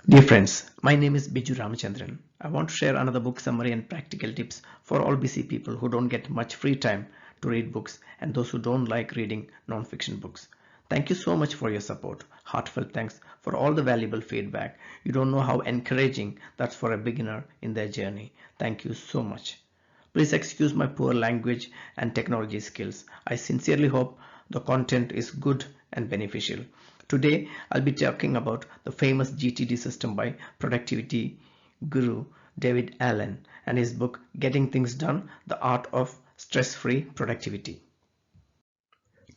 Dear friends, my name is Biju Ramachandran. I want to share another book summary and practical tips for all busy people who don't get much free time to read books and those who don't like reading non-fiction books. Thank you so much for your support. Heartfelt thanks for all the valuable feedback. You don't know how encouraging that's for a beginner in their journey. Thank you so much. Please excuse my poor language and technology skills. I sincerely hope the content is good and beneficial. Today, I'll be talking about the famous GTD system by productivity guru David Allen and his book Getting Things Done: The Art of Stress-Free Productivity.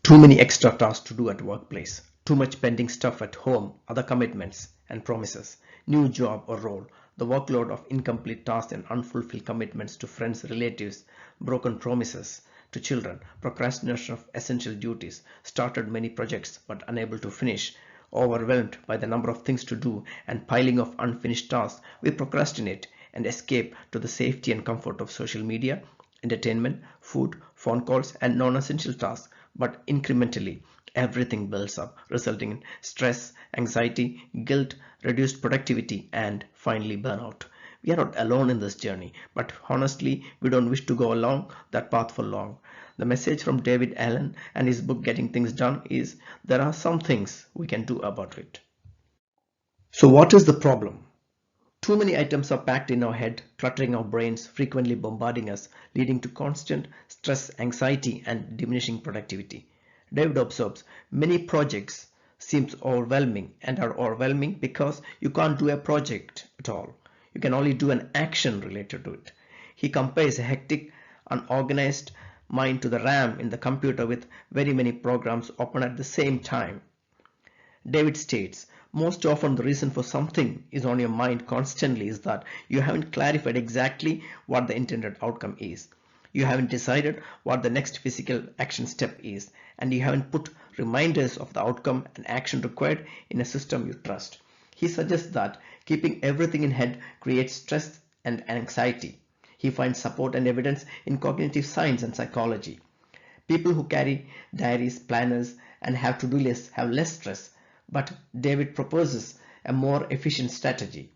Too many extra tasks to do at workplace, too much pending stuff at home, other commitments and promises, new job or role, the workload of incomplete tasks and unfulfilled commitments to friends, relatives, broken promises to children, procrastination of essential duties, started many projects but unable to finish, overwhelmed by the number of things to do and piling of unfinished tasks, we procrastinate and escape to the safety and comfort of social media, entertainment, food, phone calls, and non-essential tasks. But incrementally, everything builds up, resulting in stress, anxiety, guilt, reduced productivity, and finally burnout. We are not alone in this journey, but honestly, we don't wish to go along that path for long. The message from David Allen and his book Getting Things Done is there are some things we can do about it. So, what is the problem? Too many items are packed in our head, cluttering our brains, frequently bombarding us, leading to constant stress, anxiety, and diminishing productivity. David observes many projects seems overwhelming and are overwhelming because you can't do a project at all. You can only do an action related to it. He compares a hectic, unorganized mind to the RAM in the computer with very many programs open at the same time. David states, most often the reason for something is on your mind constantly is that you haven't clarified exactly what the intended outcome is. You haven't decided what the next physical action step is, and you haven't put reminders of the outcome and action required in a system you trust. He suggests that keeping everything in head creates stress and anxiety. He finds support and evidence in cognitive science and psychology. People who carry diaries, planners, and have to-do lists have less stress, but David proposes a more efficient strategy.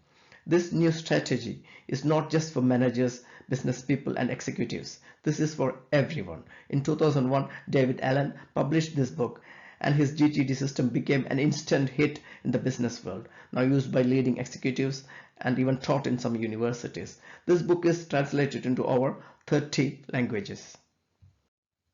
This new strategy is not just for managers, business people, and executives. This is for everyone. In 2001, David Allen published this book, and his GTD system became an instant hit in the business world, now used by leading executives and even taught in some universities. This book is translated into over 30 languages.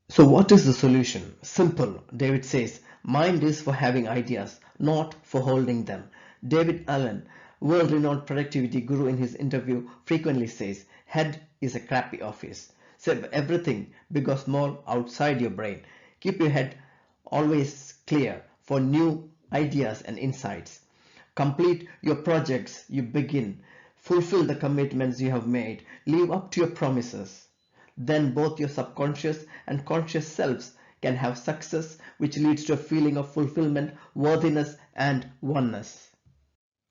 So what is the solution? Simple. David says, mind is for having ideas, not for holding them. David Allen, world-renowned productivity guru in his interview, frequently says, head is a crappy office. Save everything, big or small, outside your brain. Keep your head always clear for new ideas and insights. Complete your projects you begin. Fulfill the commitments you have made. Live up to your promises. Then both your subconscious and conscious selves can have success, which leads to a feeling of fulfillment, worthiness, and oneness.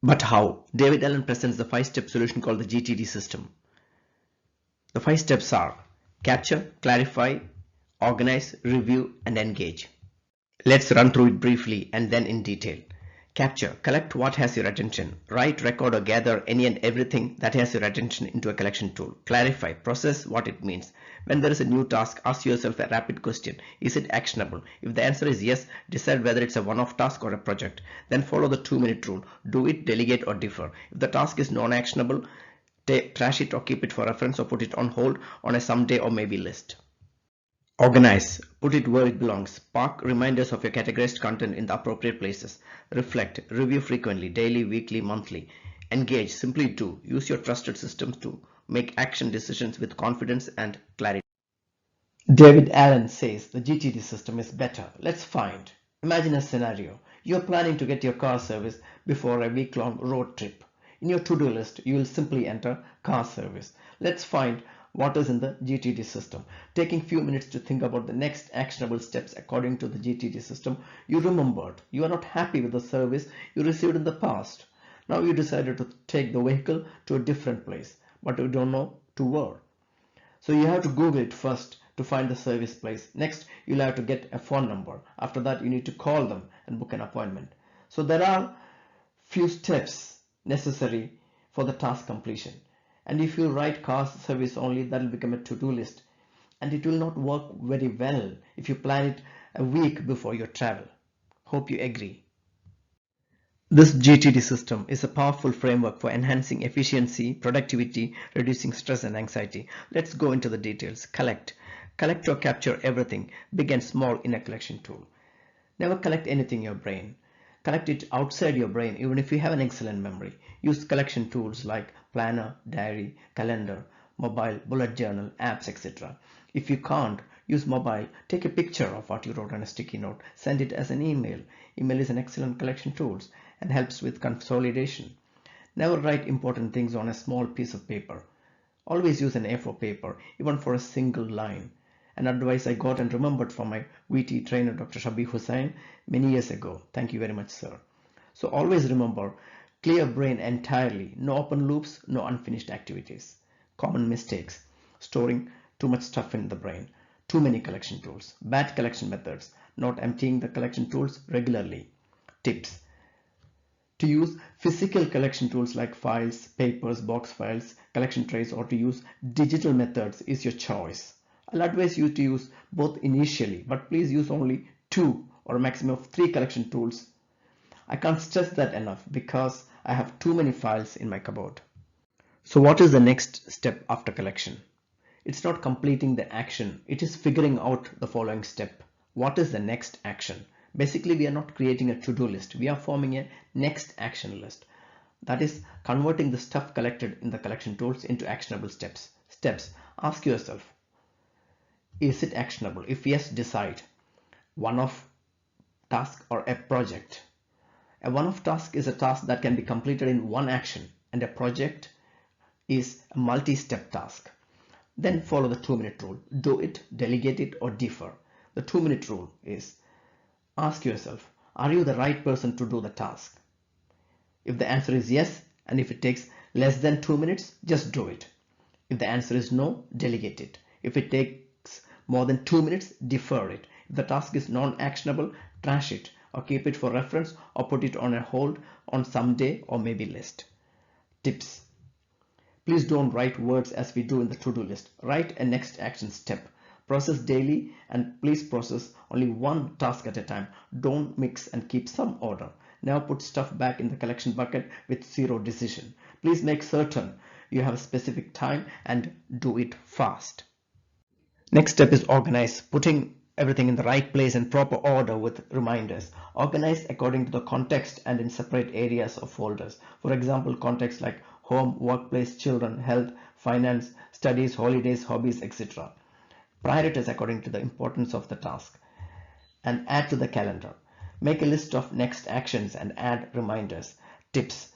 But how? David Allen presents the 5-step solution called the GTD system. The 5 steps are capture, clarify, organize, review, and engage. Let's run through it briefly and then in detail. Capture. Collect what has your attention. Write, record, or gather any and everything that has your attention into a collection tool. Clarify. Process what it means. When there is a new task, ask yourself a rapid question. Is it actionable? If the answer is yes, decide whether it's a one-off task or a project. Then follow the 2-minute rule. Do it, delegate, or defer. If the task is non-actionable, trash it or keep it for reference or put it on hold on a someday or maybe list. Organize. Put it where it belongs. Park reminders of your categorized content in the appropriate places. Reflect. Review frequently, daily, weekly, monthly. Engage. Simply do. Use your trusted systems to make action decisions with confidence and clarity. David Allen says the GTD system is better. Let's find. Imagine a scenario. You're planning to get your car service before a week-long road trip. In your to-do list, you will simply enter car service. Let's find what is in the GTD system. Taking few minutes to think about the next actionable steps according to the GTD system, you remembered you are not happy with the service you received in the past. Now you decided to take the vehicle to a different place, but you don't know to where. So you have to Google it first to find the service place. Next, you'll have to get a phone number. After that, you need to call them and book an appointment. So there are few steps necessary for the task completion. And if you write car service only, that will become a to-do list, and it will not work very well if you plan it a week before your travel. Hope you agree. This GTD system is a powerful framework for enhancing efficiency, productivity, reducing stress and anxiety. Let's go into the details. Collect. Collect or capture everything, big and small, in a collection tool. Never collect anything in your brain. Collect it outside your brain, even if you have an excellent memory. Use collection tools like planner, diary, calendar, mobile, bullet journal, apps, etc. If you can't use mobile, take a picture of what you wrote on a sticky note. Send it as an email. Email is an excellent collection tool and helps with consolidation. Never write important things on a small piece of paper. Always use an A4 paper, even for a single line. An advice I got and remembered from my VT trainer, Dr. Shabir Hussain, many years ago. Thank you very much, sir. So always remember, clear brain entirely. No open loops, no unfinished activities. Common mistakes: storing too much stuff in the brain, too many collection tools, bad collection methods, not emptying the collection tools regularly. Tips: to use physical collection tools like files, papers, box files, collection trays, or to use digital methods is your choice. I'll advise you to use both initially, but please use only 2 or a maximum of 3 collection tools. I can't stress that enough because I have too many files in my cupboard. So what is the next step after collection? It's not completing the action, it is figuring out the following step. What is the next action? Basically, we are not creating a to-do list, we are forming a next action list. That is converting the stuff collected in the collection tools into actionable steps. Ask yourself, is it actionable? If yes, decide. One-off task or a project. A one-off task is a task that can be completed in one action, and a project is a multi-step task. Then follow the 2-minute rule. Do it, delegate it, or defer. The 2-minute rule is: ask yourself, are you the right person to do the task? If the answer is yes, and if it takes less than 2 minutes, just do it. If the answer is no, delegate it. If it takes more than 2 minutes, defer it. If the task is non-actionable, trash it, or keep it for reference, or put it on a hold on some day or maybe list. Tips: please don't write words as we do in the to-do list. Write a next action step. Process daily, and please process only one task at a time. Don't mix and keep some order. Now put stuff back in the collection bucket with zero decision. Please make certain you have a specific time and do it fast. Next step is organize, putting everything in the right place and proper order with reminders. Organize according to the context and in separate areas or folders. For example, context like home, workplace, children, health, finance, studies, holidays, hobbies, etc. Prioritize according to the importance of the task and add to the calendar. Make a list of next actions and add reminders. Tips: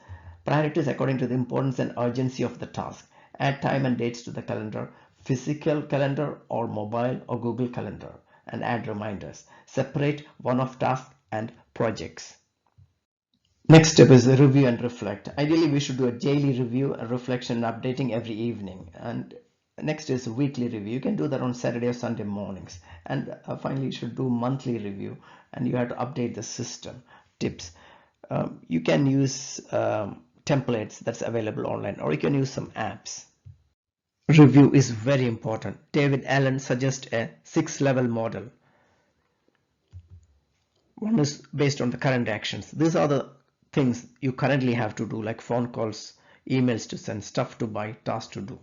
prioritize according to the importance and urgency of the task. Add time and dates to the calendar, physical calendar or mobile or Google Calendar, and add reminders. Separate one-off tasks and projects. Next step is review and reflect. Ideally, we should do a daily review and reflection and updating every evening. And next is weekly review. You can do that on Saturday or Sunday mornings. And finally, you should do monthly review, and you have to update the system. Tips: you can use templates that's available online, or you can use some apps. Review is very important. David Allen suggests a 6-level model. One is based on the current actions. These are the things you currently have to do, like phone calls, emails to send, stuff to buy, tasks to do.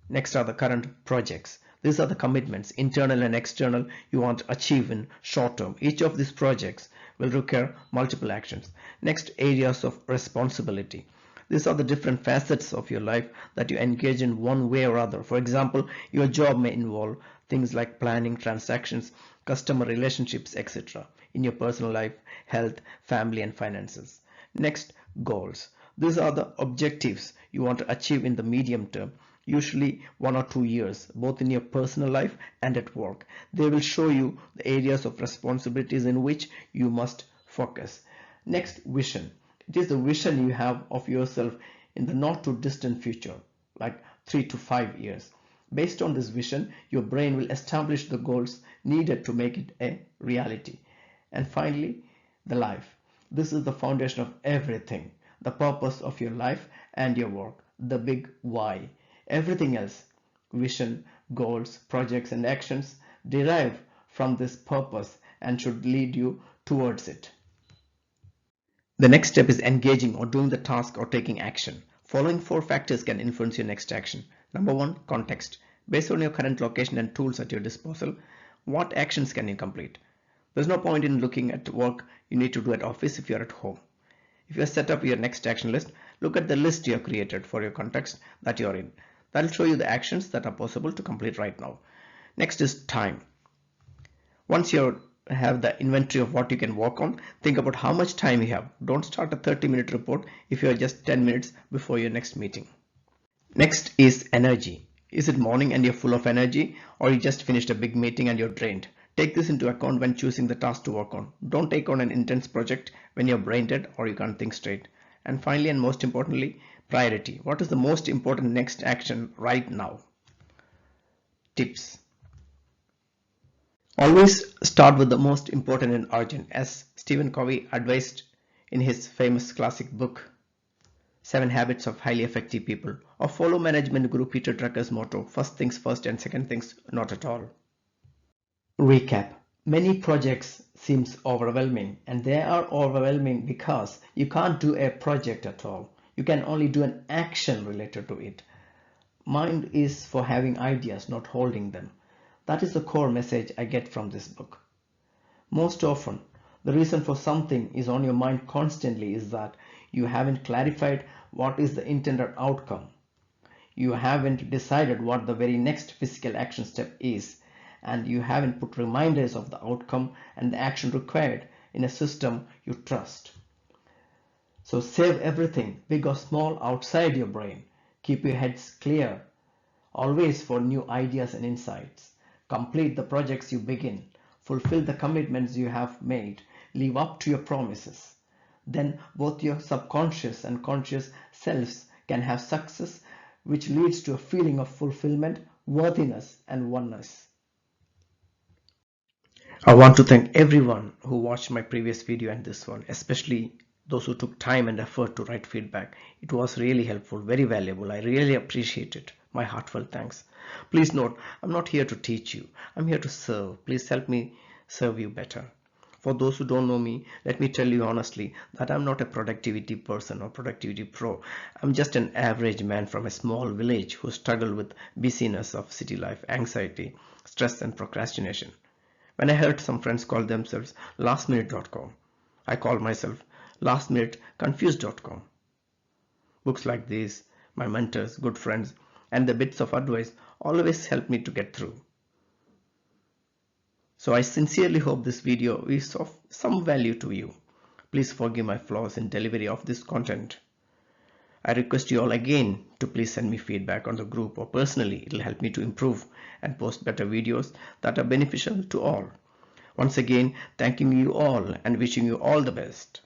Next are the current projects. These are the commitments, internal and external, you want to achieve in short term. Each of these projects will require multiple actions. Next, areas of responsibility. These are the different facets of your life that you engage in one way or other. For example, your job may involve things like planning, transactions, customer relationships, etc. in your personal life, health, family, and finances. Next, goals. These are the objectives you want to achieve in the medium term, usually 1 or 2 years, both in your personal life and at work. They will show you the areas of responsibilities in which you must focus. Next, vision. It is the vision you have of yourself in the not too distant future, like 3 to 5 years. Based on this vision, your brain will establish the goals needed to make it a reality. And finally, the life. This is the foundation of everything. the purpose of your life and your work, the big why. Everything else, vision, goals, projects, and actions derive from this purpose and should lead you towards it. The next step is engaging or doing the task or taking action. Following 4 factors can influence your next action. Number 1, context. Based on your current location and tools at your disposal, what actions can you complete? There's no point in looking at work you need to do at office if you're at home. If you set up your next action list, look at the list you have created for your context that you're in. That'll show you the actions that are possible to complete right now. Next is time. Once you have the inventory of what you can work on, think about how much time you have. Don't start a 30-minute report if you are just 10 minutes before your next meeting. Next is energy. Is it morning and you're full of energy, or you just finished a big meeting and you're drained? Take this into account when choosing the task to work on. Don't take on an intense project when you're brain dead or you can't think straight. And finally, and most importantly, priority. What is the most important next action right now? Tips. Always start with the most important and urgent, as Stephen Covey advised in his famous classic book, 7 Habits of Highly Effective People, or follow management guru Peter Drucker's motto, first things first and second things not at all. Recap. Many projects seems overwhelming, and they are overwhelming because you can't do a project at all. You can only do an action related to it. Mind is for having ideas, not holding them. That is the core message I get from this book. Most often, the reason for something is on your mind constantly is that you haven't clarified what is the intended outcome. You haven't decided what the very next physical action step is, and you haven't put reminders of the outcome and the action required in a system you trust. So save everything, big or small, outside your brain. Keep your heads clear, always for new ideas and insights. Complete the projects you begin. Fulfill the commitments you have made. Live up to your promises. Then both your subconscious and conscious selves can have success, which leads to a feeling of fulfillment, worthiness, and oneness. I want to thank everyone who watched my previous video and this one, especially those who took time and effort to write feedback. It was really helpful, very valuable. I really appreciate it. My heartfelt thanks. Please note, I'm not here to teach you. I'm here to serve. Please help me serve you better. For those who don't know me, let me tell you honestly that I'm not a productivity person or productivity pro. I'm just an average man from a small village who struggled with busyness of city life, anxiety, stress, and procrastination. When I heard some friends call themselves lastminute.com, I called myself lastminuteconfused.com. Books like these, my mentors, good friends, and the bits of advice always help me to get through. So I sincerely hope this video is of some value to you. Please forgive my flaws in delivery of this content. I request you all again to please send me feedback on the group or personally. It will help me to improve and post better videos that are beneficial to all. Once again, thanking you all and wishing you all the best.